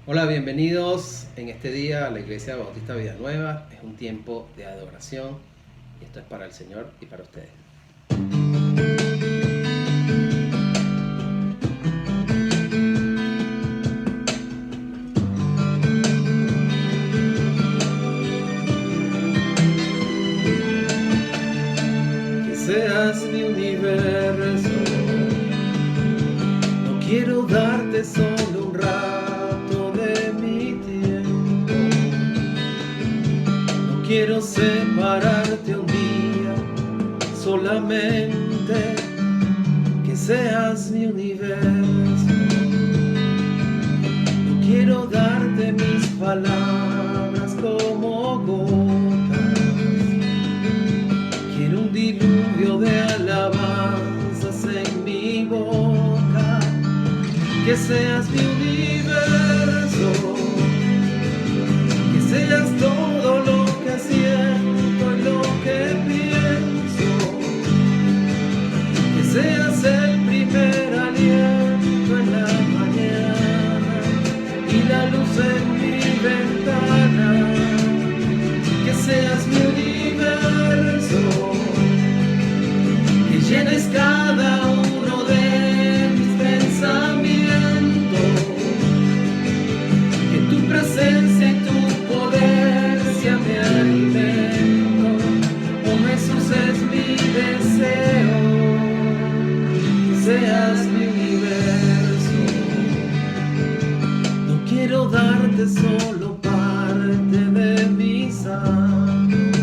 Hola, bienvenidos en este día a la Iglesia Bautista Vida Nueva. Es un tiempo de adoración y esto es para el Señor y para ustedes. Que seas mi universo, no quiero darte solo un rato de mi tiempo, no quiero separarte un día, solamente que seas mi universo. No quiero darte mis palabras como gotas, quiero un diluvio de alabanzas en mi boca. Que seas mi universo, que seas todo lo que siento y lo que pienso, que seas el primer aliento en la mañana y la luz en mi ventana. Que seas mi universo, que llenes cada uno de mis pensamientos, que tu presencia y tu poder sea mi alimento. Oh Jesús, es mi deseo, que seas mi universo. No quiero darte solo parte de mis años,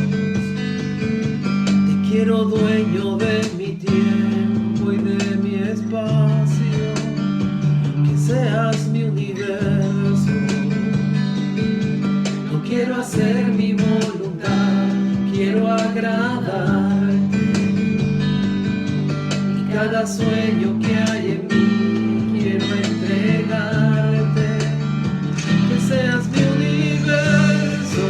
te quiero dueño de mi tiempo y de mi espacio. Que seas mi universo, no quiero hacer mi voluntad, quiero agradarte, y cada sueño que hay en mí quiero entregarte. Que seas mi universo,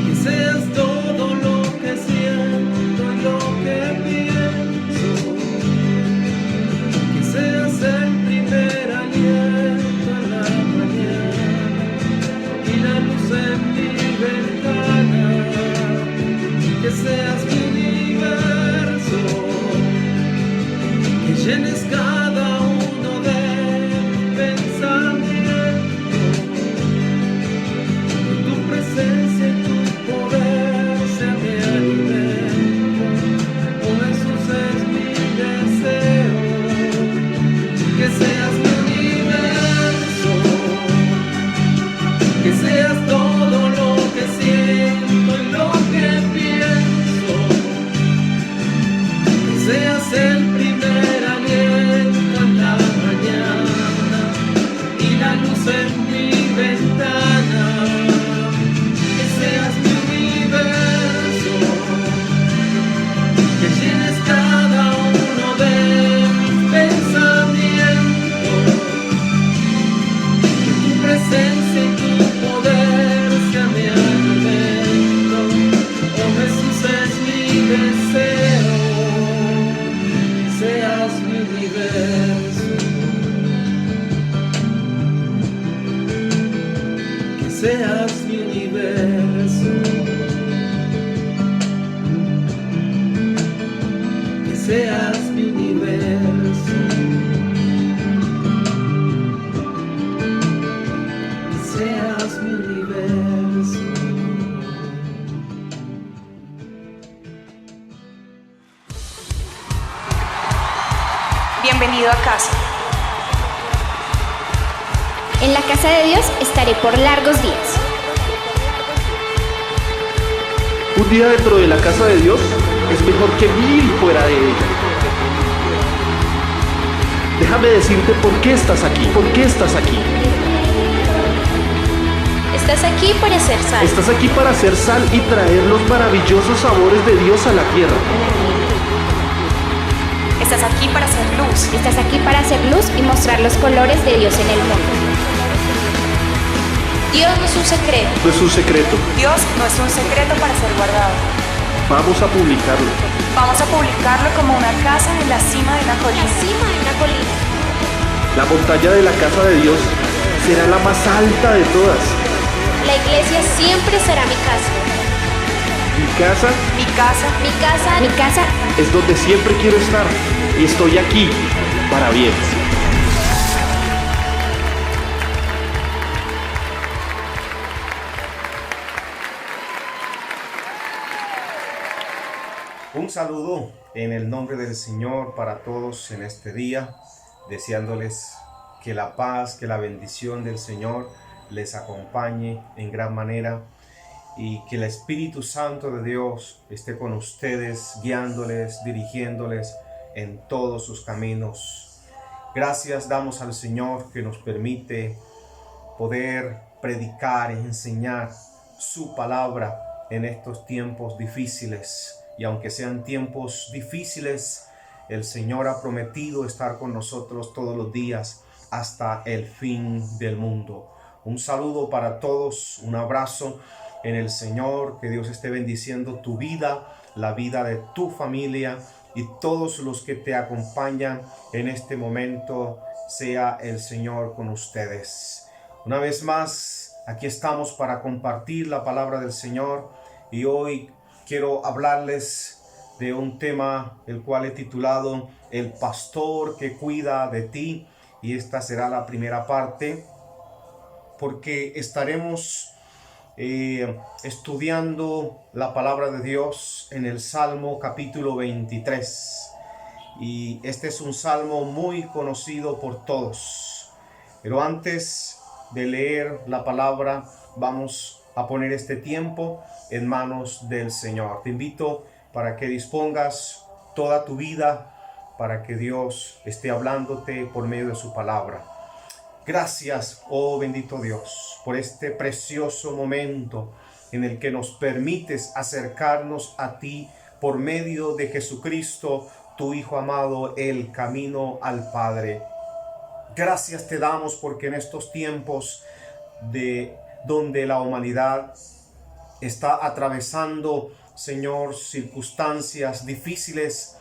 que seas todo lo que siento y lo que pienso, que seas el primer aliento en la mañana y la luz en mi ventana. Que seas mi universo, que Bienvenido a casa. En la casa de Dios estaré por largos días. Un día dentro de la casa de Dios es mejor que 1000 fuera de ella. Déjame decirte por qué estás aquí. ¿Por qué estás aquí? Estás aquí para ser sal. Estás aquí para hacer sal y traer los maravillosos sabores de Dios a la tierra. Estás aquí para hacer luz. Estás aquí para hacer luz y mostrar los colores de Dios en el mundo. Dios no es un secreto. No es un secreto. Dios no es un secreto para ser guardado. Vamos a publicarlo. Vamos a publicarlo como una casa en la cima de una colina. La montaña de la casa de Dios será la más alta de todas. La iglesia siempre será mi casa. Mi casa Mi casa Mi casa, mi casa. es donde siempre quiero estar y estoy aquí para bien. Un saludo en el nombre del Señor para todos en este día, deseándoles que la paz, que la bendición del Señor les acompañe en gran manera y que el Espíritu Santo de Dios esté con ustedes, guiándoles, dirigiéndoles en todos sus caminos. Gracias damos al Señor que nos permite poder predicar y enseñar su palabra en estos tiempos difíciles. Y aunque sean tiempos difíciles, el Señor ha prometido estar con nosotros todos los días hasta el fin del mundo. Un saludo para todos, un abrazo en el Señor, que Dios esté bendiciendo tu vida, la vida de tu familia y todos los que te acompañan en este momento, sea el Señor con ustedes. Una vez más, aquí estamos para compartir la palabra del Señor y hoy quiero hablarles de un tema el cual he titulado El pastor que cuida de ti, y esta será la primera parte porque estaremos estudiando la palabra de Dios en el Salmo capítulo 23, y este es un salmo muy conocido por todos. Pero antes de leer la palabra, vamos a poner este tiempo en manos del Señor. Te invito para que dispongas toda tu vida para que Dios esté hablándote por medio de su palabra. Gracias, oh bendito Dios, por este precioso momento en el que nos permites acercarnos a ti por medio de Jesucristo, tu Hijo amado, el camino al Padre. Gracias te damos porque en estos tiempos donde la humanidad está atravesando, Señor, circunstancias difíciles,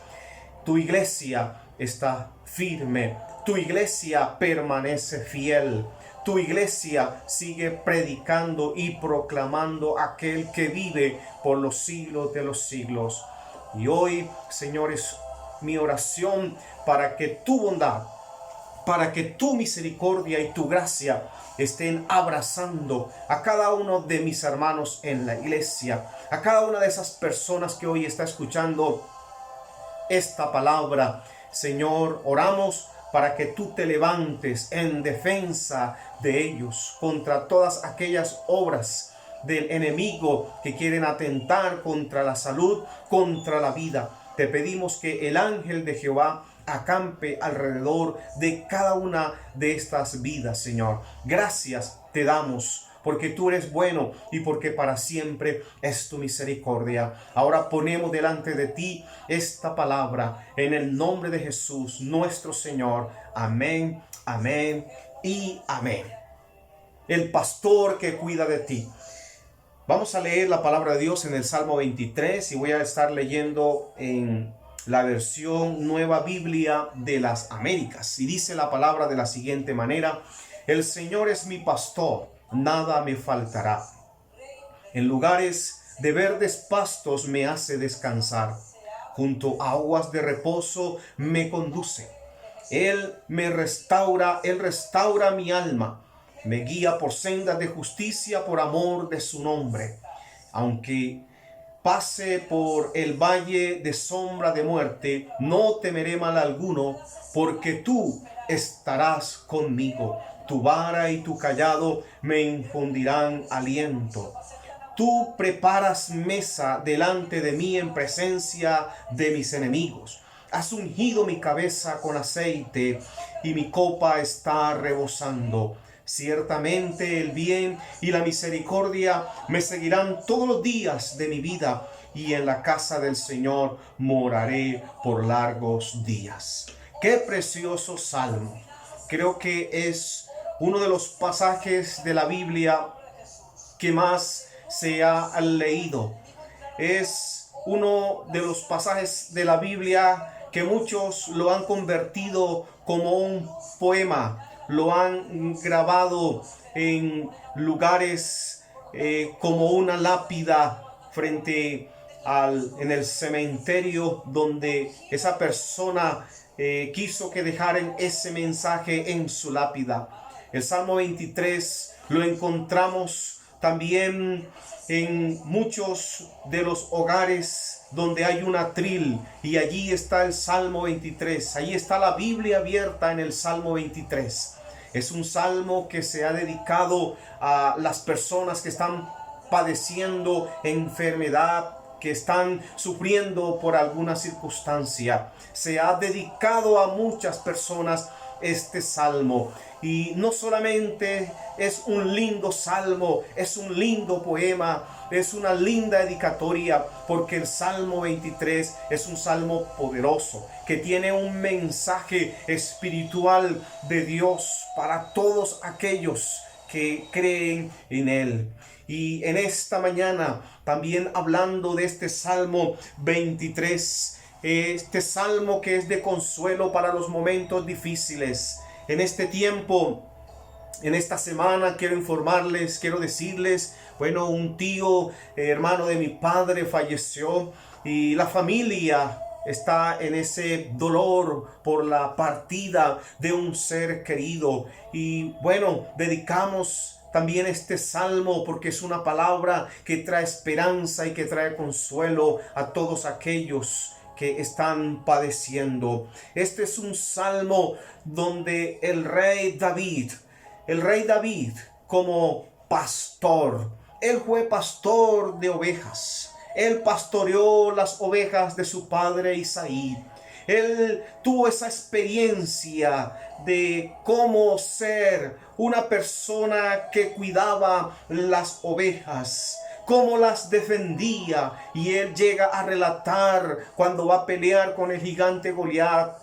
tu iglesia está firme, tu iglesia permanece fiel, tu iglesia sigue predicando y proclamando aquel que vive por los siglos de los siglos. Y hoy, Señor, es mi oración para que tu bondad, para que tu misericordia y tu gracia estén abrazando a cada uno de mis hermanos en la iglesia, a cada una de esas personas que hoy está escuchando esta palabra. Señor, oramos para que tú te levantes en defensa de ellos contra todas aquellas obras del enemigo que quieren atentar contra la salud, contra la vida. Te pedimos que el ángel de Jehová acampe alrededor de cada una de estas vidas, Señor. Gracias te damos porque tú eres bueno y porque para siempre es tu misericordia. Ahora ponemos delante de ti esta palabra en el nombre de Jesús, nuestro Señor. Amén, amén y amén. El pastor que cuida de ti. Vamos a leer la palabra de Dios en el Salmo 23 y voy a estar leyendo en la versión Nueva Biblia de las Américas. Y dice la palabra de la siguiente manera: el Señor es mi pastor, nada me faltará. En lugares de verdes pastos me hace descansar. Junto a aguas de reposo me conduce. Él restaura mi alma. Me guía por sendas de justicia por amor de su nombre. Aunque pase por el valle de sombra de muerte, no temeré mal alguno, porque tú estarás conmigo. Tu vara y tu cayado me infundirán aliento. Tú preparas mesa delante de mí en presencia de mis enemigos. Has ungido mi cabeza con aceite y mi copa está rebosando. Ciertamente el bien y la misericordia me seguirán todos los días de mi vida, y en la casa del Señor moraré por largos días. ¡Qué precioso salmo! Creo que es uno de los pasajes de la Biblia que más se ha leído. Es uno de los pasajes de la Biblia que muchos lo han convertido como un poema, lo han grabado en lugares como una lápida en el cementerio, donde esa persona quiso que dejaran ese mensaje en su lápida. El Salmo 23 lo encontramos también en muchos de los hogares donde hay un atril, y allí está el Salmo 23. Allí está la Biblia abierta en el Salmo 23. Es un salmo que se ha dedicado a las personas que están padeciendo enfermedad, que están sufriendo por alguna circunstancia. Se ha dedicado a muchas personas este salmo, y no solamente es un lindo salmo, es un lindo poema, es una linda dedicatoria, porque el Salmo 23 es un salmo poderoso que tiene un mensaje espiritual de Dios para todos aquellos que creen en Él. Y en esta mañana, también hablando de este Salmo 23, este salmo que es de consuelo para los momentos difíciles. En este tiempo, en esta semana, quiero informarles, quiero decirles, bueno, un tío, hermano de mi padre, falleció, y la familia está en ese dolor por la partida de un ser querido. Y bueno, dedicamos también este salmo porque es una palabra que trae esperanza y que trae consuelo a todos aquellos que están padeciendo. Este es un salmo donde el rey David como pastor, él fue pastor de ovejas. Él pastoreó las ovejas de su padre Isaí. Él tuvo esa experiencia de cómo ser una persona que cuidaba las ovejas, cómo las defendía. Y él llega a relatar cuando va a pelear con el gigante Goliat,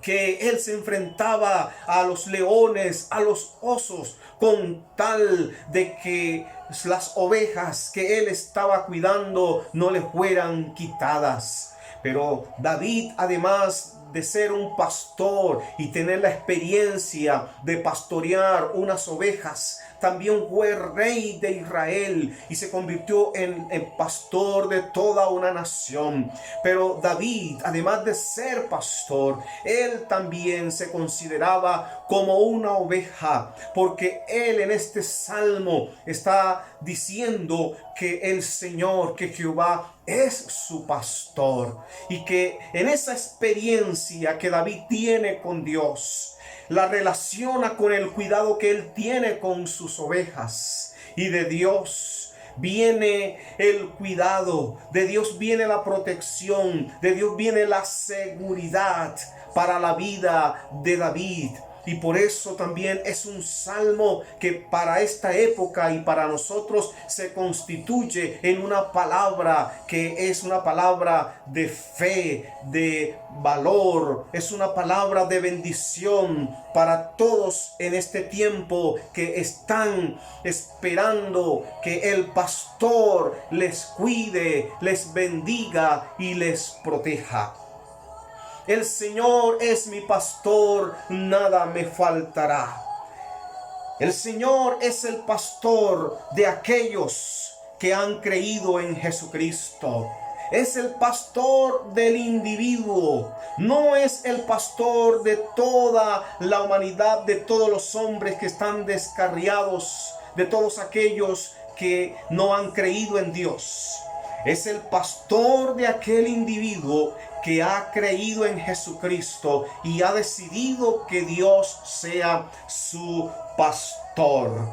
que él se enfrentaba a los leones, a los osos, con tal de que las ovejas que él estaba cuidando no le fueran quitadas. Pero David, además de ser un pastor y tener la experiencia de pastorear unas ovejas, también fue rey de Israel y se convirtió en el pastor de toda una nación. Pero David, además de ser pastor, él también se consideraba como una oveja, porque él en este salmo está diciendo que el Señor, que Jehová es su pastor, y que en esa experiencia que David tiene con Dios, la relaciona con el cuidado que él tiene con sus ovejas. Y de Dios viene el cuidado, de Dios viene la protección, de Dios viene la seguridad para la vida de David. Y por eso también es un salmo que para esta época y para nosotros se constituye en una palabra que es una palabra de fe, de valor, es una palabra de bendición para todos en este tiempo que están esperando que el pastor les cuide, les bendiga y les proteja. El Señor es mi pastor, nada me faltará. El Señor es el pastor de aquellos que han creído en Jesucristo. Es el pastor del individuo. No es el pastor de toda la humanidad, de todos los hombres que están descarriados, de todos aquellos que no han creído en Dios. Es el pastor de aquel individuo que ha creído en Jesucristo y ha decidido que Dios sea su pastor.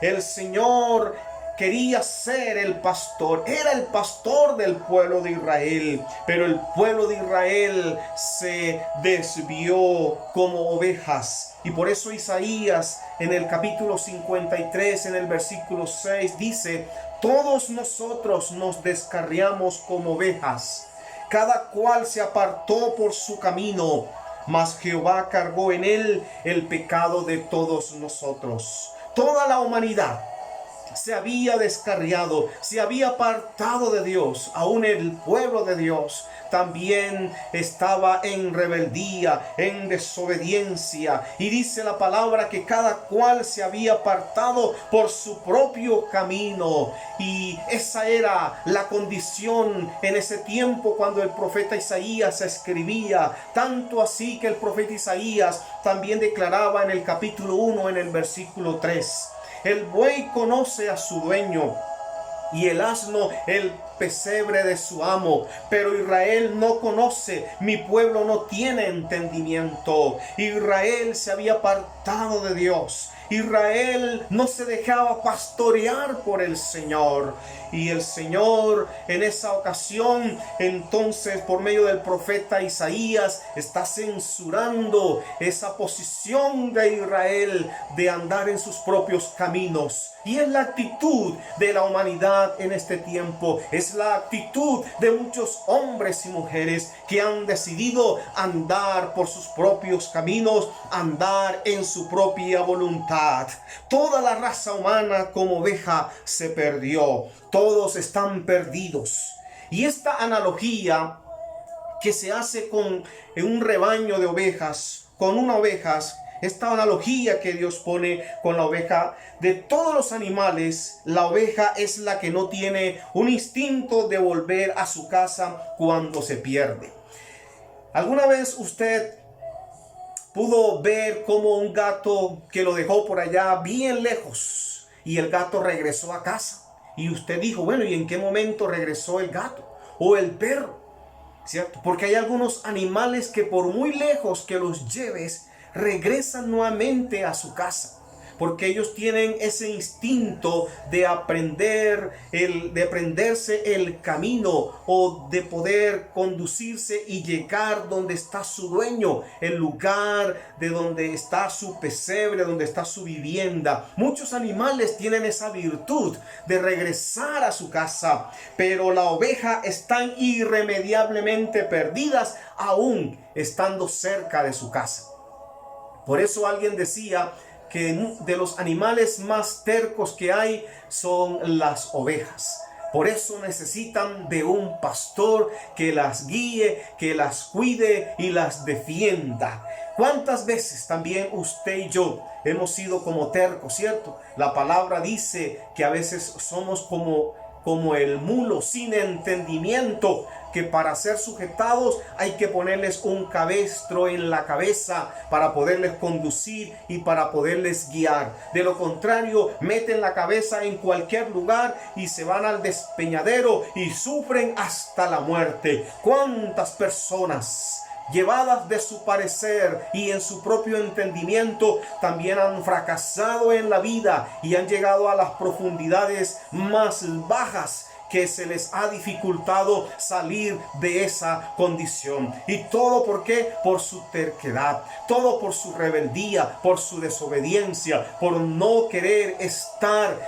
El Señor quería ser el pastor, era el pastor del pueblo de Israel, pero el pueblo de Israel se desvió como ovejas. Y por eso Isaías en el capítulo 53, en el versículo 6 dice: todos nosotros nos descarriamos como ovejas, cada cual se apartó por su camino, mas Jehová cargó en él el pecado de todos nosotros. Toda la humanidad se había descarriado, se había apartado de Dios. Aún el pueblo de Dios también estaba en rebeldía, en desobediencia. Y dice la palabra que cada cual se había apartado por su propio camino. Y esa era la condición en ese tiempo cuando el profeta Isaías escribía. Tanto así que el profeta Isaías también declaraba en el capítulo 1, en el versículo 3: el buey conoce a su dueño y el asno el pesebre de su amo, pero Israel no conoce, mi pueblo no tiene entendimiento. Israel se había apartado de Dios. Israel no se dejaba pastorear por el Señor. Y el Señor en esa ocasión, entonces, por medio del profeta Isaías, está censurando esa posición de Israel de andar en sus propios caminos. Y es la actitud de la humanidad en este tiempo. Es la actitud de muchos hombres y mujeres que han decidido andar por sus propios caminos, andar en su propia voluntad. Toda la raza humana como oveja se perdió. Todos están perdidos. Y esta analogía que se hace con un rebaño de ovejas, con una oveja, esta analogía que Dios pone con la oveja, de todos los animales, la oveja es la que no tiene un instinto de volver a su casa cuando se pierde. ¿Alguna vez usted pudo ver como un gato que lo dejó por allá bien lejos y el gato regresó a casa? Y usted dijo, bueno, ¿y en qué momento regresó el gato o el perro? ¿Cierto? Porque hay algunos animales que por muy lejos que los lleves, regresan nuevamente a su casa. Porque ellos tienen ese instinto de aprender, de aprenderse el camino o de poder conducirse y llegar donde está su dueño, el lugar de donde está su pesebre, donde está su vivienda. Muchos animales tienen esa virtud de regresar a su casa, pero la oveja están irremediablemente perdidas aún estando cerca de su casa. Por eso alguien decía que de los animales más tercos que hay son las ovejas. Por eso necesitan de un pastor que las guíe, que las cuide y las defienda. ¿Cuántas veces también usted y yo hemos sido como tercos, cierto? La palabra dice que a veces somos como el mulo sin entendimiento, que para ser sujetados hay que ponerles un cabestro en la cabeza para poderles conducir y para poderles guiar. De lo contrario, meten la cabeza en cualquier lugar y se van al despeñadero y sufren hasta la muerte. ¿Cuántas personas, llevadas de su parecer y en su propio entendimiento, también han fracasado en la vida y han llegado a las profundidades más bajas, que se les ha dificultado salir de esa condición? ¿Y todo por qué? Por su terquedad, todo por su rebeldía, por su desobediencia, por no querer estar,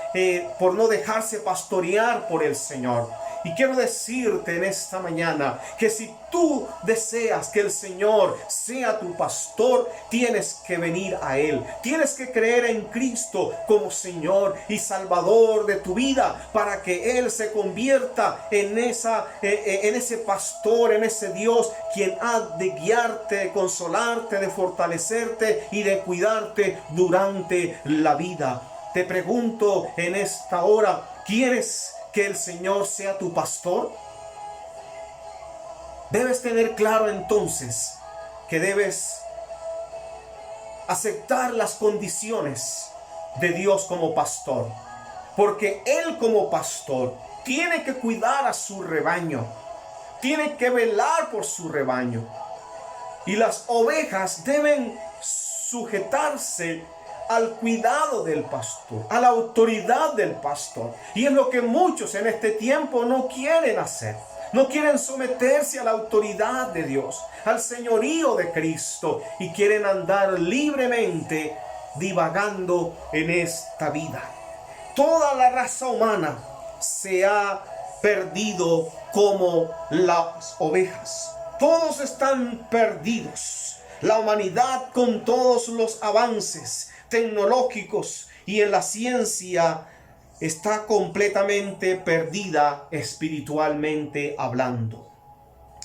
por no dejarse pastorear por el Señor. Y quiero decirte en esta mañana que si tú deseas que el Señor sea tu pastor, tienes que venir a Él. Tienes que creer en Cristo como Señor y Salvador de tu vida para que Él se convierta en ese pastor, en ese Dios quien ha de guiarte, de consolarte, de fortalecerte y de cuidarte durante la vida. Te pregunto en esta hora, ¿quieres que el Señor sea tu pastor? Debes tener claro entonces que debes aceptar las condiciones de Dios como pastor, porque Él como pastor tiene que cuidar a su rebaño, tiene que velar por su rebaño. Y las ovejas deben sujetarse al cuidado del pastor, a la autoridad del pastor. Y es lo que muchos en este tiempo no quieren hacer. No quieren someterse a la autoridad de Dios, al señorío de Cristo, y quieren andar libremente divagando en esta vida. Toda la raza humana se ha perdido como las ovejas. Todos están perdidos. La humanidad, con todos los avances tecnológicos y en la ciencia, está completamente perdida espiritualmente hablando.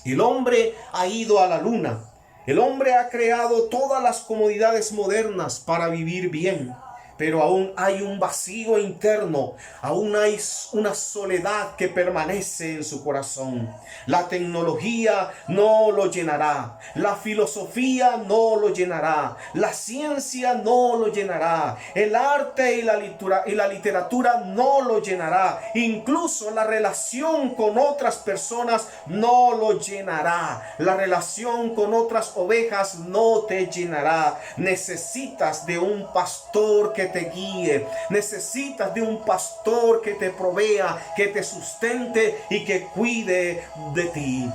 El hombre ha ido a la luna. El hombre ha creado todas las comodidades modernas para vivir bien. Pero aún hay un vacío interno, aún hay una soledad que permanece en su corazón. La tecnología no lo llenará, la filosofía no lo llenará, la ciencia no lo llenará, el arte y la literatura no lo llenará, incluso la relación con otras personas no lo llenará, la relación con otras ovejas no te llenará. Necesitas de un pastor que te guíe, necesitas de un pastor que te provea, que te sustente y que cuide de ti.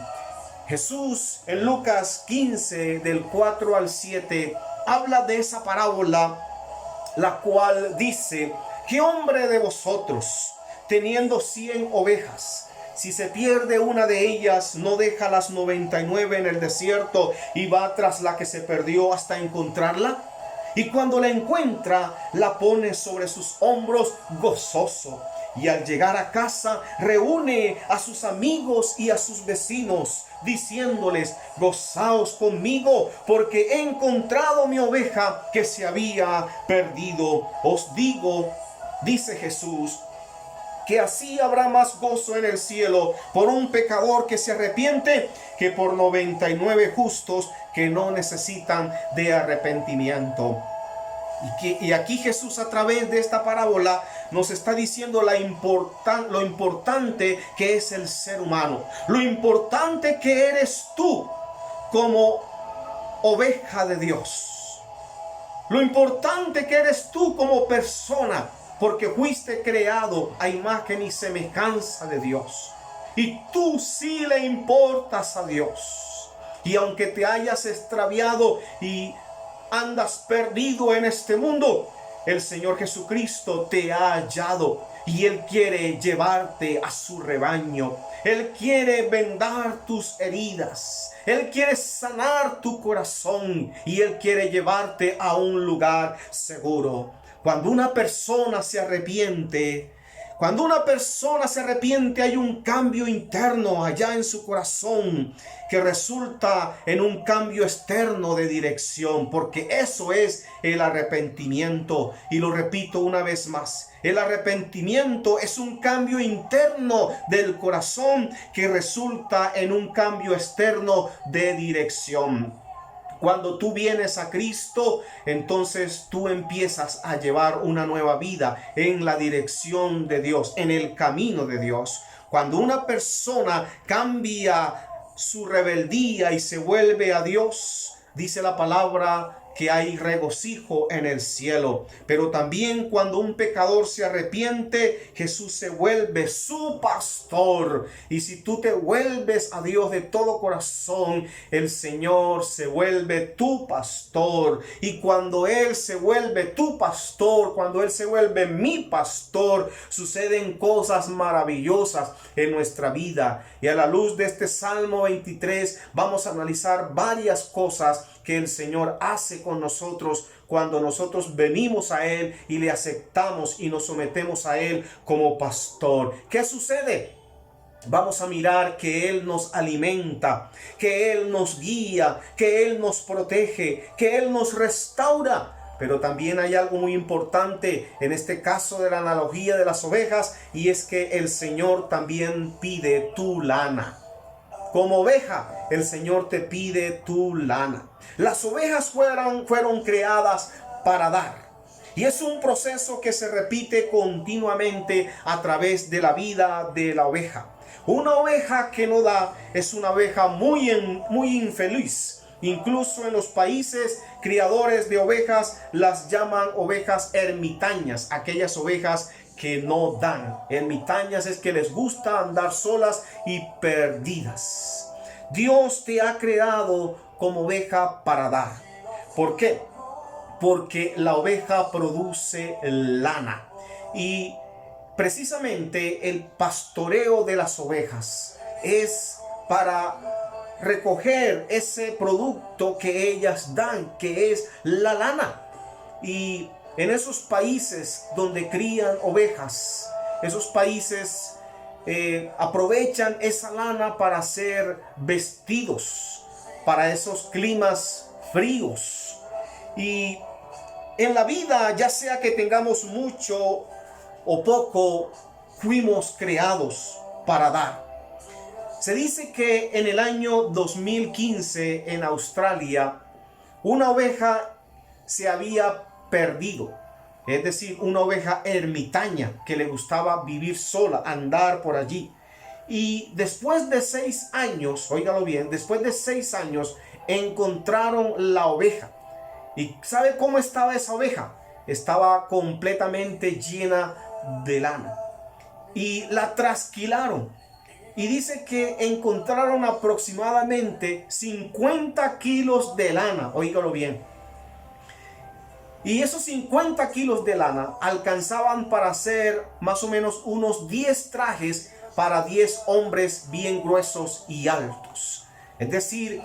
Jesús en Lucas 15 del 4 al 7 habla de esa parábola, la cual dice: ¿qué hombre de vosotros, teniendo 100 ovejas, si se pierde una de ellas, no deja las 99 en el desierto y va tras la que se perdió hasta encontrarla? Y cuando la encuentra, la pone sobre sus hombros gozoso. Y al llegar a casa, reúne a sus amigos y a sus vecinos, diciéndoles: gozaos conmigo, porque he encontrado mi oveja que se había perdido. Os digo, dice Jesús, que así habrá más gozo en el cielo por un pecador que se arrepiente que por 99 justos que no necesitan de arrepentimiento. Y aquí Jesús, a través de esta parábola, nos está diciendo lo importante que es el ser humano, lo importante que eres tú como oveja de Dios, lo importante que eres tú como persona, porque fuiste creado a imagen y semejanza de Dios. Y tú sí le importas a Dios. Y aunque te hayas extraviado y andas perdido en este mundo, el Señor Jesucristo te ha hallado y Él quiere llevarte a su rebaño. Él quiere vendar tus heridas. Él quiere sanar tu corazón y Él quiere llevarte a un lugar seguro. Cuando una persona se arrepiente, hay un cambio interno allá en su corazón que resulta en un cambio externo de dirección, porque eso es el arrepentimiento. Y lo repito una vez más, el arrepentimiento es un cambio interno del corazón que resulta en un cambio externo de dirección. Cuando tú vienes a Cristo, entonces tú empiezas a llevar una nueva vida en la dirección de Dios, en el camino de Dios. Cuando una persona cambia su rebeldía y se vuelve a Dios, dice la palabra que hay regocijo en el cielo. Pero también cuando un pecador se arrepiente, Jesús se vuelve su pastor. Y si tú te vuelves a Dios de todo corazón, el Señor se vuelve tu pastor. Y cuando Él se vuelve tu pastor, cuando Él se vuelve mi pastor, suceden cosas maravillosas en nuestra vida. Y a la luz de este Salmo 23 vamos a analizar varias cosas que el Señor hace con nosotros cuando nosotros venimos a Él y le aceptamos y nos sometemos a Él como pastor. ¿Qué sucede? Vamos a mirar que Él nos alimenta, que Él nos guía, que Él nos protege, que Él nos restaura. Pero también hay algo muy importante en este caso de la analogía de las ovejas, y es que el Señor también pide tu lana. Como oveja, el Señor te pide tu lana. Las ovejas fueron creadas para dar. Y es un proceso que se repite continuamente a través de la vida de la oveja. Una oveja que no da es una oveja muy infeliz. Incluso en los países criadores de ovejas las llaman ovejas ermitañas, aquellas ovejas que no dan. Ermitañas es que les gusta andar solas y perdidas. Dios te ha creado como oveja para dar. ¿Por qué? Porque la oveja produce lana. Y precisamente el pastoreo de las ovejas es para recoger ese producto que ellas dan, que es la lana. Y en esos países donde crían ovejas, esos países aprovechan esa lana para hacer vestidos para esos climas fríos. Y en la vida, ya sea que tengamos mucho o poco, fuimos creados para dar. Se dice que en el año 2015 en Australia una oveja se había perdido. Es decir, una oveja ermitaña que le gustaba vivir sola, andar por allí. Y después de 6 años, óigalo bien, después de 6 años encontraron la oveja. ¿Y sabe cómo estaba esa oveja? Estaba completamente llena de lana. Y la trasquilaron. Y dice que encontraron aproximadamente 50 kilos de lana. Óigalo bien. Y esos 50 kilos de lana alcanzaban para hacer más o menos unos 10 trajes para 10 hombres bien gruesos y altos. Es decir,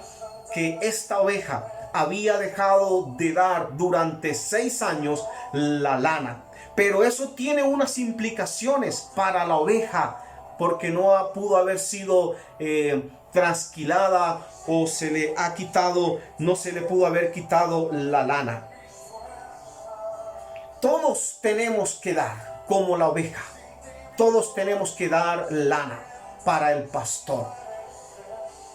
que esta oveja había dejado de dar durante 6 años la lana. Pero eso tiene unas implicaciones para la oveja, porque no pudo haber sido trasquilada o se le ha quitado, no se le pudo haber quitado la lana. Todos tenemos que dar como la oveja. Todos tenemos que dar lana para el pastor.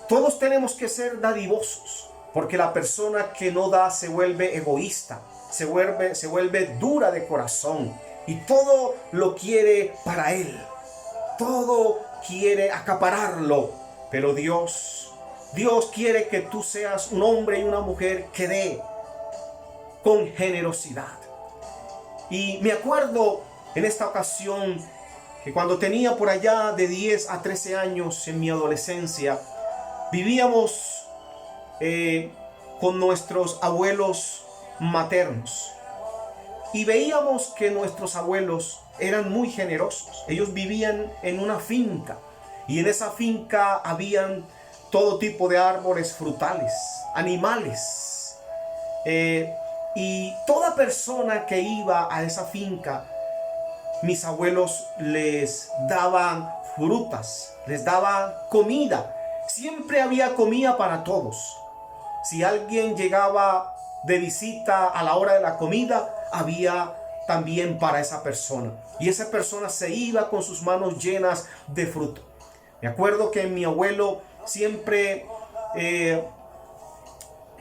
Todos tenemos que ser dadivosos, porque la persona que no da se vuelve egoísta, se vuelve dura de corazón y todo lo quiere para él. Todo quiere acapararlo. Pero Dios quiere que tú seas un hombre y una mujer que dé con generosidad. Y me acuerdo en esta ocasión que cuando tenía por allá de 10 a 13 años en mi adolescencia, vivíamos con nuestros abuelos maternos. Y veíamos que nuestros abuelos eran muy generosos. Ellos vivían en una finca. Y en esa finca habían todo tipo de árboles frutales, animales. Y toda persona que iba a esa finca, mis abuelos les daban frutas, les daban comida. Siempre había comida para todos. Si alguien llegaba de visita a la hora de la comida, había también para esa persona. Y esa persona se iba con sus manos llenas de fruto. Me acuerdo que mi abuelo siempre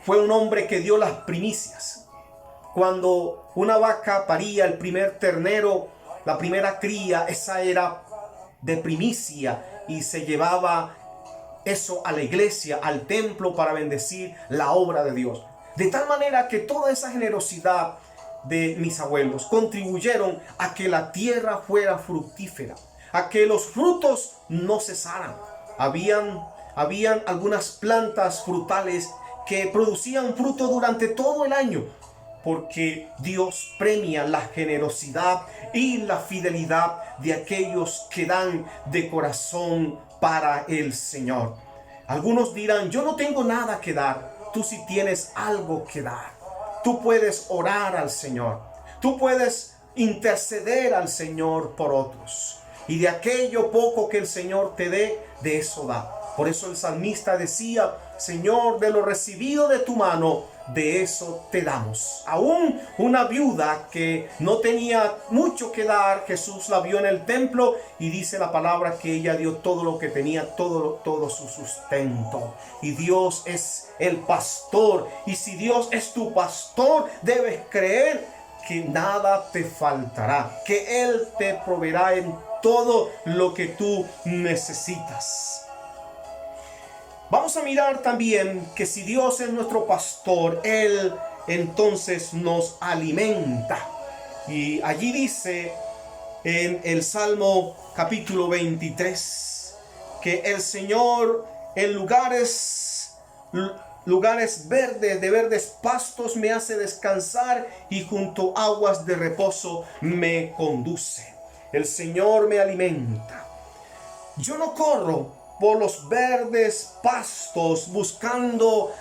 fue un hombre que dio las primicias. Cuando una vaca paría el primer ternero, la primera cría, esa era de primicia y se llevaba eso a la iglesia, al templo, para bendecir la obra de Dios. De tal manera que toda esa generosidad de mis abuelos contribuyeron a que la tierra fuera fructífera, a que los frutos no cesaran. Habían algunas plantas frutales que producían fruto durante todo el año, porque Dios premia la generosidad y la fidelidad de aquellos que dan de corazón para el Señor. Algunos dirán: yo no tengo nada que dar. Tú sí tienes algo que dar. Tú puedes orar al Señor. Tú puedes interceder al Señor por otros. Y de aquello poco que el Señor te dé, de eso da. Por eso el salmista decía: Señor, de lo recibido de tu mano, de eso te damos. Aún una viuda que no tenía mucho que dar, Jesús la vio en el templo y dice la palabra que ella dio todo lo que tenía, todo su sustento. Y Dios es el pastor. Y si Dios es tu pastor, debes creer que nada te faltará, que Él te proveerá en todo lo que tú necesitas. Vamos a mirar también que si Dios es nuestro pastor, Él entonces nos alimenta. Y allí dice en el Salmo capítulo 23 que el Señor en lugares verdes, de verdes pastos me hace descansar y junto a aguas de reposo me conduce. El Señor me alimenta. Yo no corro por los verdes pastos buscando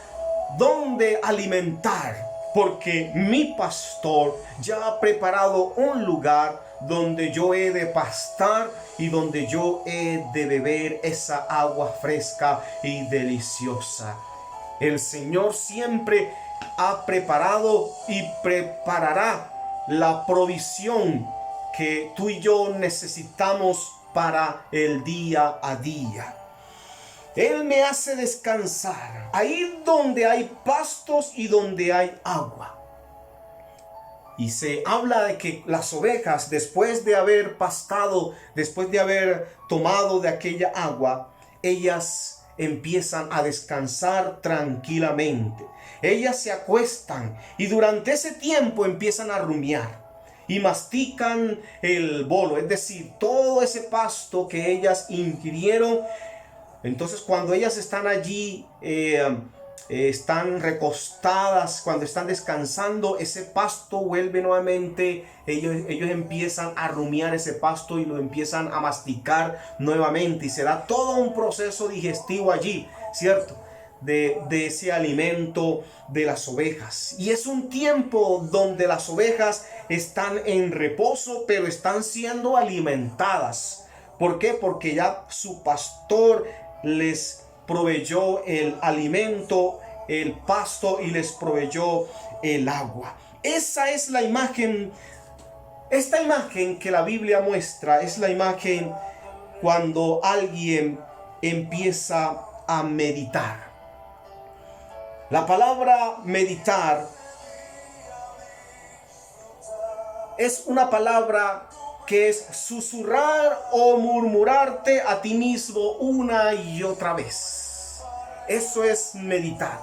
dónde alimentar, porque mi pastor ya ha preparado un lugar donde yo he de pastar y donde yo he de beber esa agua fresca y deliciosa. El Señor siempre ha preparado y preparará la provisión que tú y yo necesitamos para el día a día. Él me hace descansar ahí donde hay pastos y donde hay agua. Y se habla de que las ovejas, después de haber pastado, después de haber tomado de aquella agua, ellas empiezan a descansar tranquilamente. Ellas se acuestan y durante ese tiempo empiezan a rumiar y mastican el bolo, es decir, todo ese pasto que ellas ingirieron. Entonces cuando ellas están allí, están recostadas, cuando están descansando, ese pasto vuelve nuevamente, ellos empiezan a rumiar ese pasto y lo empiezan a masticar nuevamente y se da todo un proceso digestivo allí, ¿cierto? De ese alimento de las ovejas. Y es un tiempo donde las ovejas están en reposo, pero están siendo alimentadas. ¿Por qué? Porque ya su pastor les proveyó el alimento, el pasto y les proveyó el agua. Esa es la imagen. Esta imagen que la Biblia muestra es la imagen cuando alguien empieza a meditar. La palabra meditar es una palabra que es susurrar o murmurarte a ti mismo una y otra vez. Eso es meditar.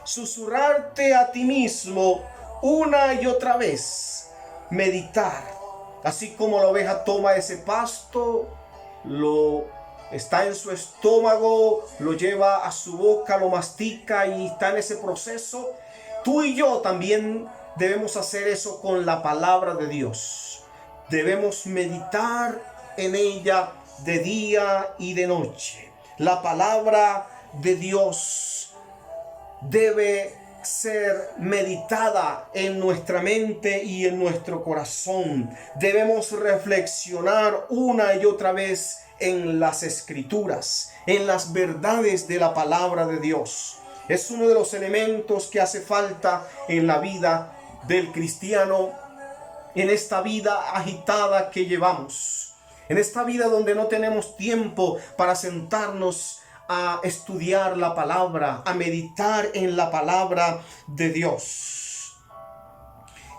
Susurrarte a ti mismo una y otra vez. Meditar. Así como la oveja toma ese pasto, está en su estómago, lo lleva a su boca, lo mastica y está en ese proceso. Tú y yo también debemos hacer eso con la palabra de Dios. Debemos meditar en ella de día y de noche. La palabra de Dios debe ser meditada en nuestra mente y en nuestro corazón. Debemos reflexionar una y otra vez en las Escrituras, en las verdades de la palabra de Dios. Es uno de los elementos que hace falta en la vida del cristiano, en esta vida agitada que llevamos, en esta vida donde no tenemos tiempo para sentarnos a estudiar la palabra, a meditar en la palabra de Dios.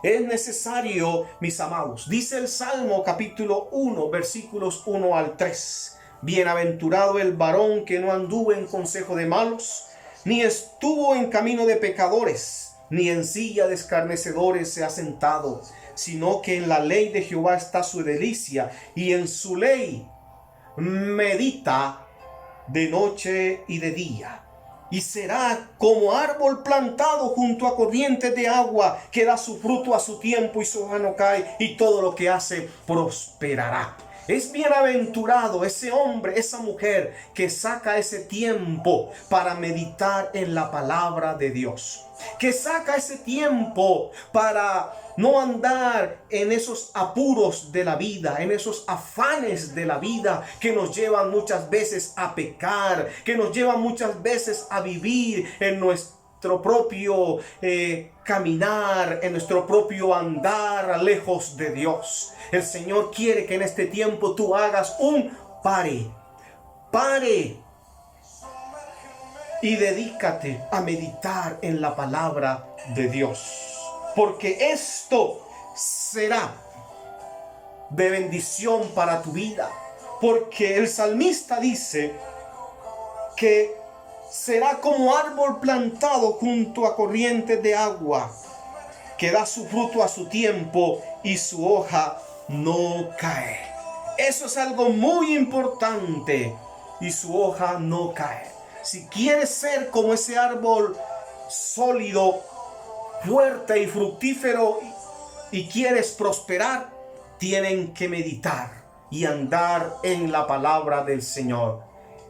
Es necesario, mis amados, dice el Salmo capítulo 1, versículos 1 al 3. Bienaventurado el varón que no anduvo en consejo de malos, ni estuvo en camino de pecadores, ni en silla de escarnecedores se ha sentado, sino que en la ley de Jehová está su delicia, y en su ley medita de noche y de día. Y será como árbol plantado junto a corrientes de agua, que da su fruto a su tiempo y su hoja no cae, y todo lo que hace prosperará. Es bienaventurado ese hombre, esa mujer que saca ese tiempo para meditar en la palabra de Dios, que saca ese tiempo para no andar en esos apuros de la vida, en esos afanes de la vida que nos llevan muchas veces a pecar, que nos llevan muchas veces a vivir en nuestro propio caminar, en nuestro propio andar lejos de Dios. El Señor quiere que en este tiempo tú hagas un pare y dedícate a meditar en la palabra de Dios. Porque esto será de bendición para tu vida, porque el salmista dice que será como árbol plantado junto a corrientes de agua, que da su fruto a su tiempo y su hoja no cae. Eso es algo muy importante, y su hoja no cae. Si quieres ser como ese árbol sólido, fuerte y fructífero, y quieres prosperar, tienen que meditar y andar en la palabra del Señor.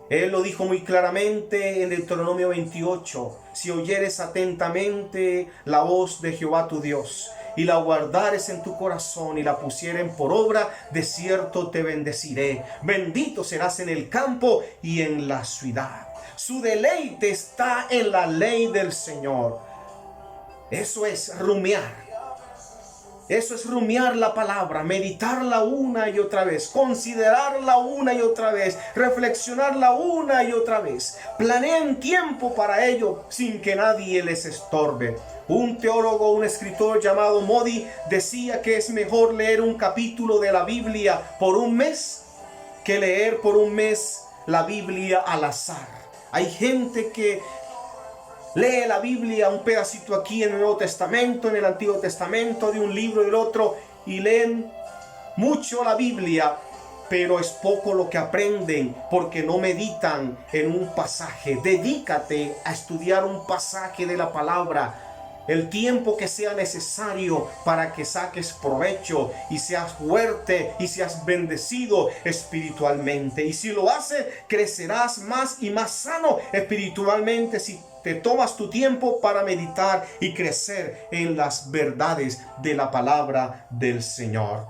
Él lo dijo muy claramente en Deuteronomio 28. Si oyeres atentamente la voz de Jehová tu Dios, y la guardares en tu corazón y la pusieren por obra, de cierto te bendeciré. Bendito serás en el campo y en la ciudad. Su deleite está en la ley del Señor. Eso es rumiar. Eso es rumiar la palabra, meditarla una y otra vez, considerarla una y otra vez, reflexionarla una y otra vez. Planeen tiempo para ello sin que nadie les estorbe. Un teólogo, un escritor llamado Modi decía que es mejor leer un capítulo de la Biblia por un mes que leer por un mes la Biblia al azar. Hay gente que lee la Biblia, un pedacito aquí en el Nuevo Testamento, en el Antiguo Testamento, de un libro y del otro, y leen mucho la Biblia, pero es poco lo que aprenden porque no meditan en un pasaje. Dedícate a estudiar un pasaje de la palabra el tiempo que sea necesario para que saques provecho y seas fuerte y seas bendecido espiritualmente. Y si lo haces, crecerás más y más sano espiritualmente si te tomas tu tiempo para meditar y crecer en las verdades de la palabra del Señor.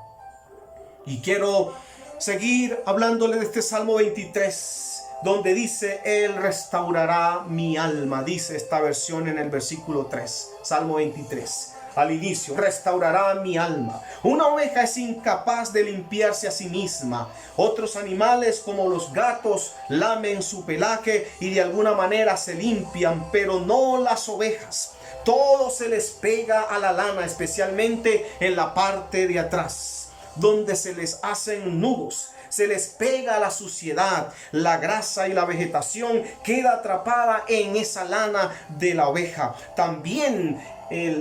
Y quiero seguir hablándole de este Salmo 23, donde dice: Él restaurará mi alma. Dice esta versión en el versículo 3, Salmo 23. Al inicio, restaurará mi alma. Una oveja es incapaz de limpiarse a sí misma. Otros animales, como los gatos, lamen su pelaje y de alguna manera se limpian, pero no las ovejas. Todo se les pega a la lana, especialmente en la parte de atrás, donde se les hacen nudos. Se les pega la suciedad, la grasa y la vegetación queda atrapada en esa lana de la oveja. También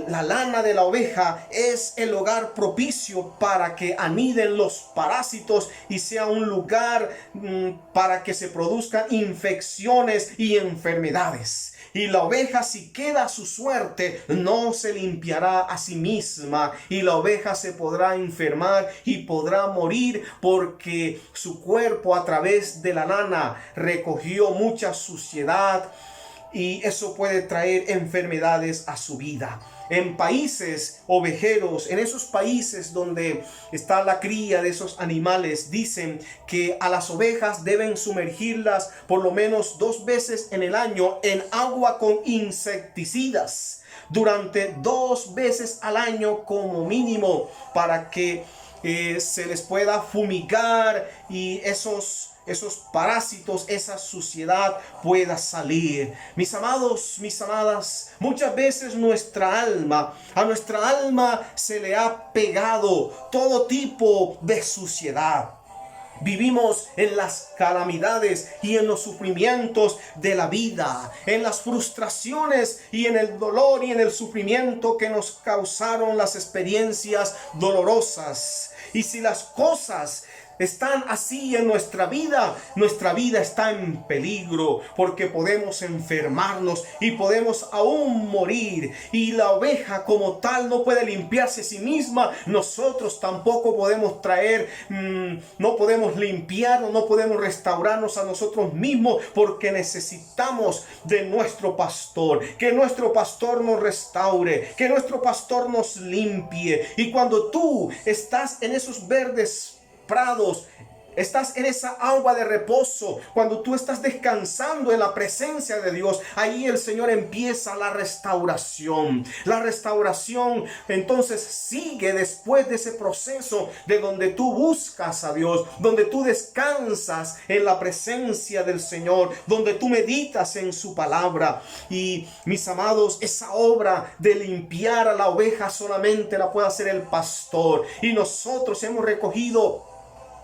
la lana de la oveja es el hogar propicio para que aniden los parásitos y sea un lugar para que se produzcan infecciones y enfermedades. Y la oveja, si queda a su suerte, no se limpiará a sí misma, y la oveja se podrá enfermar y podrá morir porque su cuerpo, a través de la lana, recogió mucha suciedad, y eso puede traer enfermedades a su vida. En países ovejeros, en esos países donde está la cría de esos animales, dicen que a las ovejas deben sumergirlas por lo menos 2 veces en el año en agua con insecticidas, durante 2 veces al año como mínimo, para que se les pueda fumigar y esos parásitos, esa suciedad pueda salir. Mis amados, mis amadas, muchas veces a nuestra alma se le ha pegado todo tipo de suciedad. Vivimos en las calamidades y en los sufrimientos de la vida, en las frustraciones y en el dolor y en el sufrimiento que nos causaron las experiencias dolorosas. Y si las cosas están así en nuestra vida está en peligro, porque podemos enfermarnos y podemos aún morir. Y la oveja como tal no puede limpiarse a sí misma. Nosotros tampoco podemos no podemos limpiarnos, no podemos restaurarnos a nosotros mismos, porque necesitamos de nuestro pastor, que nuestro pastor nos restaure, que nuestro pastor nos limpie. Y cuando tú estás en esos verdes prados, estás en esa agua de reposo, cuando tú estás descansando en la presencia de Dios, ahí el Señor empieza la restauración. La restauración entonces sigue después de ese proceso de donde tú buscas a Dios, donde tú descansas en la presencia del Señor, donde tú meditas en su palabra. Y mis amados, esa obra de limpiar a la oveja solamente la puede hacer el pastor. Y nosotros hemos recogido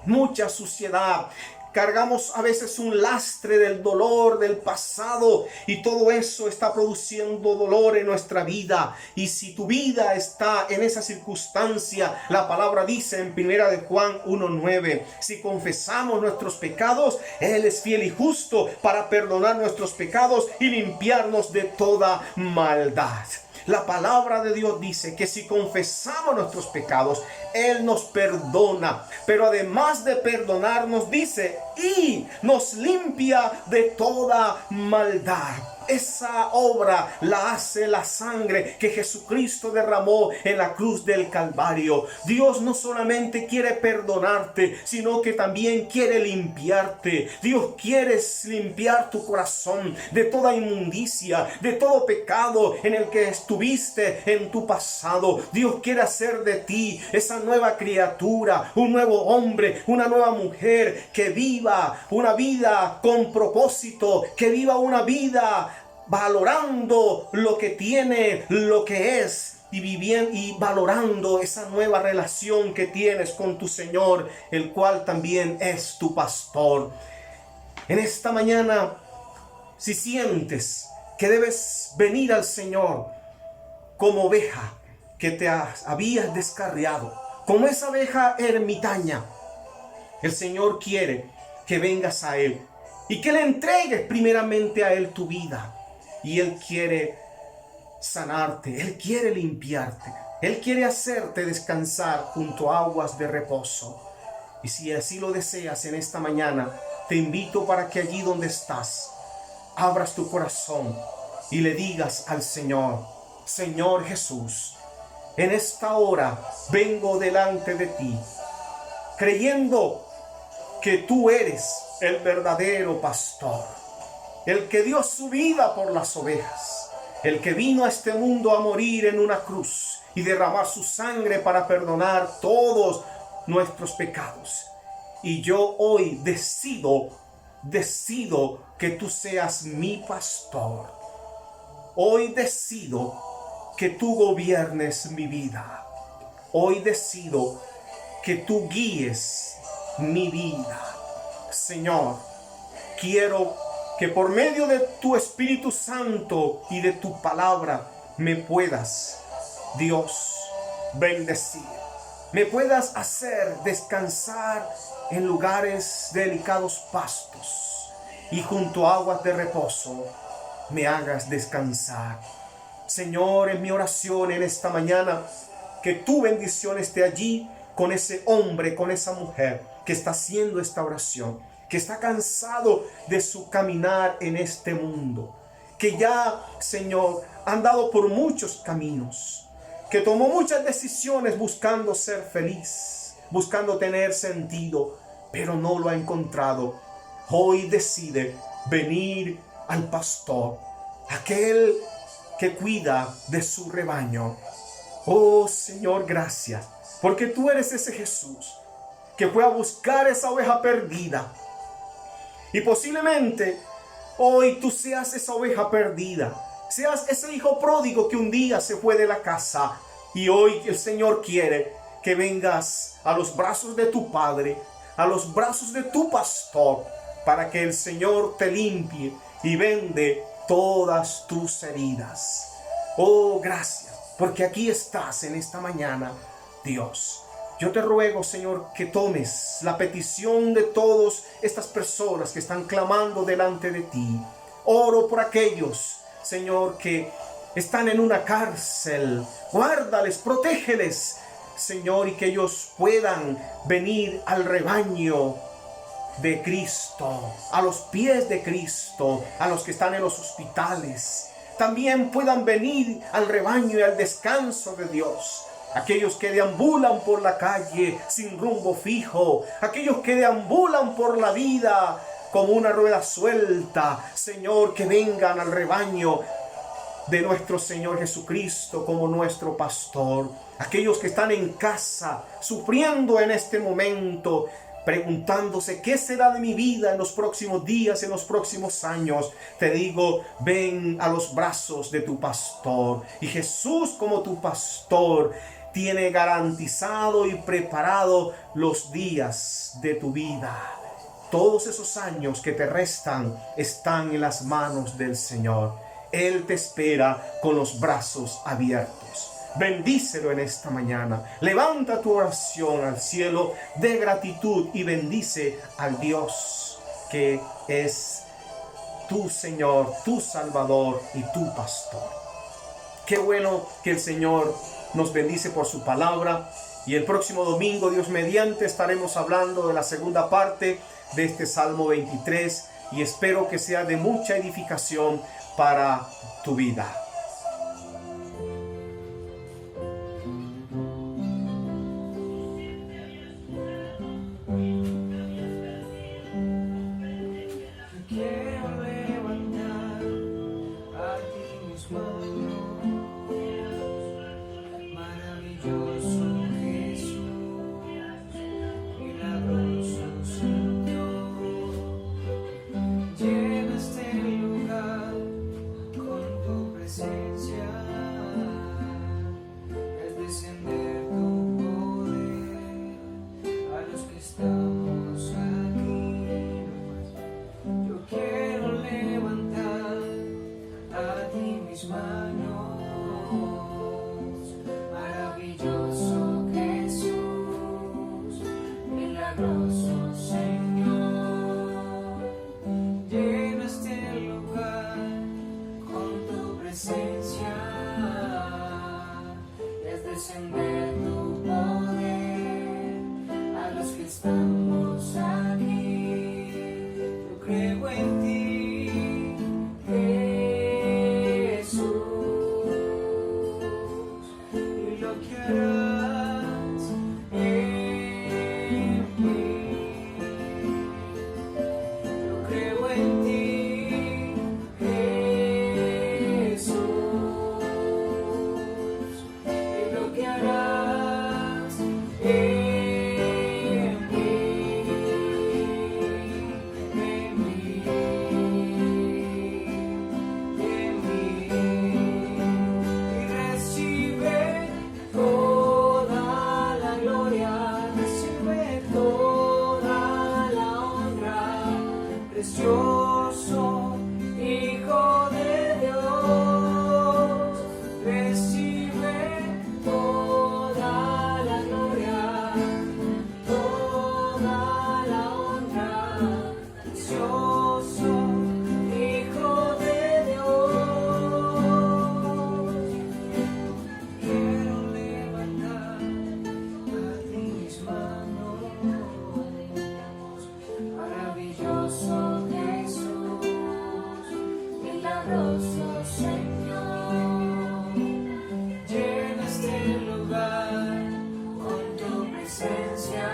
mucha suciedad. Cargamos a veces un lastre del dolor del pasado y todo eso está produciendo dolor en nuestra vida. Y si tu vida está en esa circunstancia, la palabra dice en 1 de Juan 1:9, si confesamos nuestros pecados, Él es fiel y justo para perdonar nuestros pecados y limpiarnos de toda maldad. La palabra de Dios dice que si confesamos nuestros pecados, Él nos perdona. Pero además de perdonarnos, dice, y nos limpia de toda maldad. Esa obra la hace la sangre que Jesucristo derramó en la cruz del Calvario. Dios no solamente quiere perdonarte, sino que también quiere limpiarte. Dios quiere limpiar tu corazón de toda inmundicia, de todo pecado en el que estuviste en tu pasado. Dios quiere hacer de ti esa nueva criatura, un nuevo hombre, una nueva mujer que viva una vida con propósito, que viva una vida valorando lo que tiene, lo que es, y viviendo y valorando esa nueva relación que tienes con tu Señor, el cual también es tu pastor. En esta mañana, si sientes que debes venir al Señor como oveja que te habías descarriado, como esa oveja ermitaña, el Señor quiere que vengas a Él y que le entregues primeramente a Él tu vida. Y Él quiere sanarte, Él quiere limpiarte, Él quiere hacerte descansar junto a aguas de reposo. Y si así lo deseas en esta mañana, te invito para que allí donde estás, abras tu corazón y le digas al Señor, Señor Jesús, en esta hora vengo delante de ti, creyendo que tú eres el verdadero pastor, el que dio su vida por las ovejas, el que vino a este mundo a morir en una cruz y derramar su sangre para perdonar todos nuestros pecados. Y yo hoy decido que tú seas mi pastor. Hoy decido que tú gobiernes mi vida. Hoy decido que tú guíes mi vida. Señor, quiero que por medio de tu Espíritu Santo y de tu palabra me puedas, Dios, bendecir. Me puedas hacer descansar en lugares de delicados pastos y junto a aguas de reposo me hagas descansar. Señor, en mi oración en esta mañana, que tu bendición esté allí con ese hombre, con esa mujer que está haciendo esta oración, que está cansado de su caminar en este mundo, que ya, Señor, ha andado por muchos caminos, que tomó muchas decisiones buscando ser feliz, buscando tener sentido, pero no lo ha encontrado. Hoy decide venir al pastor, aquel que cuida de su rebaño. Oh Señor, gracias, porque tú eres ese Jesús que fue a buscar esa oveja perdida. Y posiblemente hoy tú seas esa oveja perdida, seas ese hijo pródigo que un día se fue de la casa, y hoy el Señor quiere que vengas a los brazos de tu Padre, a los brazos de tu pastor, para que el Señor te limpie y vende todas tus heridas. Oh, gracias, porque aquí estás en esta mañana, Dios. Yo te ruego, Señor, que tomes la petición de todas estas personas que están clamando delante de ti. Oro por aquellos, Señor, que están en una cárcel. Guárdales, protégeles, Señor, y que ellos puedan venir al rebaño de Cristo, a los pies de Cristo, a los que están en los hospitales. También puedan venir al rebaño y al descanso de Dios. aquellos que deambulan por la calle sin rumbo fijo, aquellos que deambulan por la vida como una rueda suelta. Señor, que vengan al rebaño de nuestro Señor Jesucristo como nuestro pastor. Aquellos que están en casa sufriendo en este momento, preguntándose qué será de mi vida en los próximos días, en los próximos años, te digo, ven a los brazos de tu pastor. Y Jesús, como tu pastor, tiene garantizado y preparado los días de tu vida. Todos esos años que te restan están en las manos del Señor. Él te espera con los brazos abiertos. Bendícelo en esta mañana. Levanta tu oración al cielo de gratitud y bendice al Dios que es tu Señor, tu Salvador y tu pastor. Qué bueno que el Señor nos bendice por su palabra. Y el próximo domingo, Dios mediante, estaremos hablando de la segunda parte de este Salmo 23. Y espero que sea de mucha edificación para tu vida. Quiero levantar a ti mis manos, maravilloso Jesús, milagroso Señor. Llena este lugar con tu presencia, es descender tu poder a los que estamos aquí. Quiero levantar a ti mis manos, maravilloso Jesús, milagroso Señor. Llena este lugar con tu presencia, es descender tu poder a los que estamos aquí. Creo en ti, Jesús, y lo que harás en mí. Yo creo en ti, Jesús, y lo que harás en mí. Precioso Hijo de Dios, recibe toda la gloria, toda la honra. Precioso Hijo de Dios, quiero levantar a ti mis manos, maravilloso Señor. Llena este lugar con tu presencia,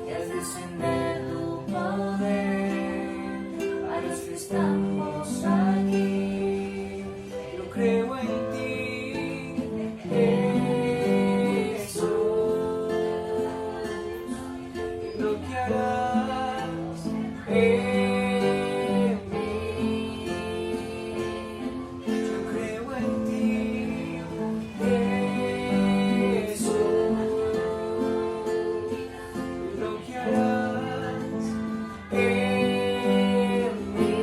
y haz descender tu poder a los que estamos aquí. Yo creo en ti, Jesús, y lo que harás en mí. Yo creo en ti, Jesús, y lo que harás en mí.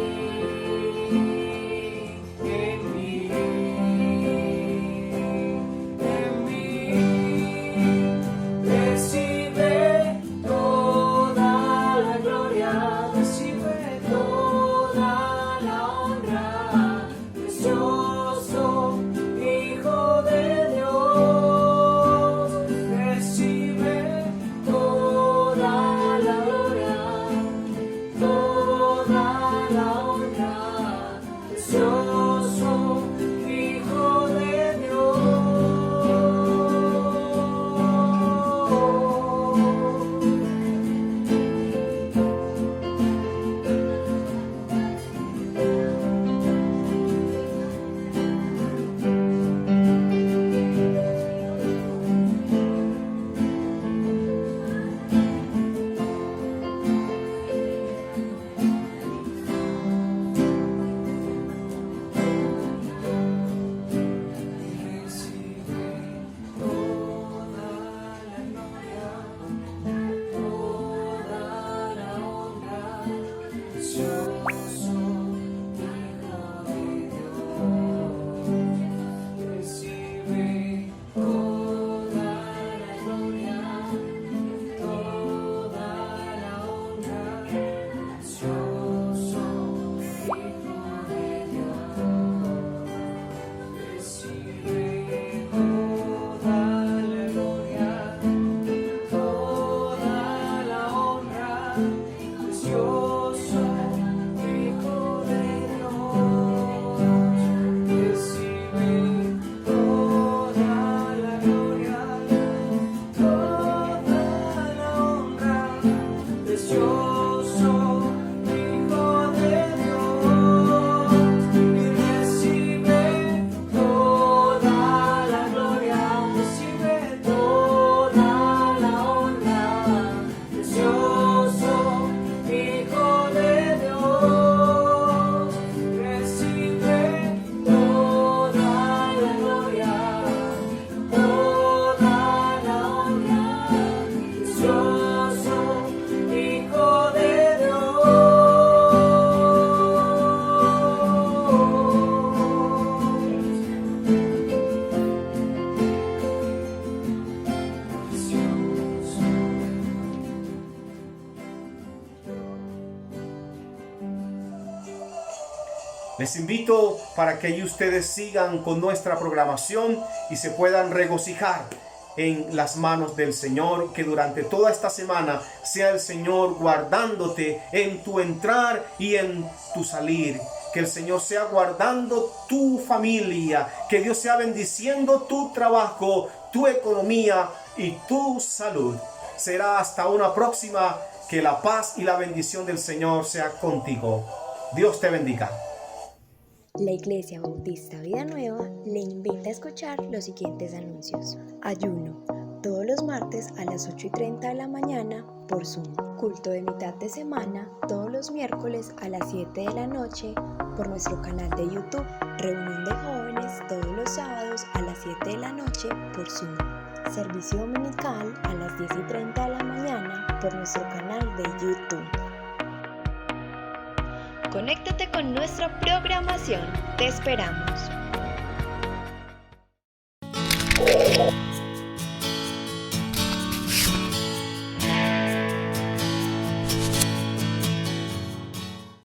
Les invito para que allí ustedes sigan con nuestra programación y se puedan regocijar en las manos del Señor, que durante toda esta semana sea el Señor guardándote en tu entrar y en tu salir. Que el Señor sea guardando tu familia, que Dios sea bendiciendo tu trabajo, tu economía y tu salud. Será hasta una próxima. Que la paz y la bendición del Señor sea contigo. Dios te bendiga. La Iglesia Bautista Vida Nueva le invita a escuchar los siguientes anuncios. Ayuno, todos los martes a las 8:30 de la mañana por Zoom. Culto de mitad de semana, todos los miércoles a las 7 de la noche por nuestro canal de YouTube. Reunión de jóvenes todos los sábados a las 7 de la noche por Zoom. Servicio dominical a las 10:30 de la mañana por nuestro canal de YouTube. Conéctate con nuestra programación. Te esperamos.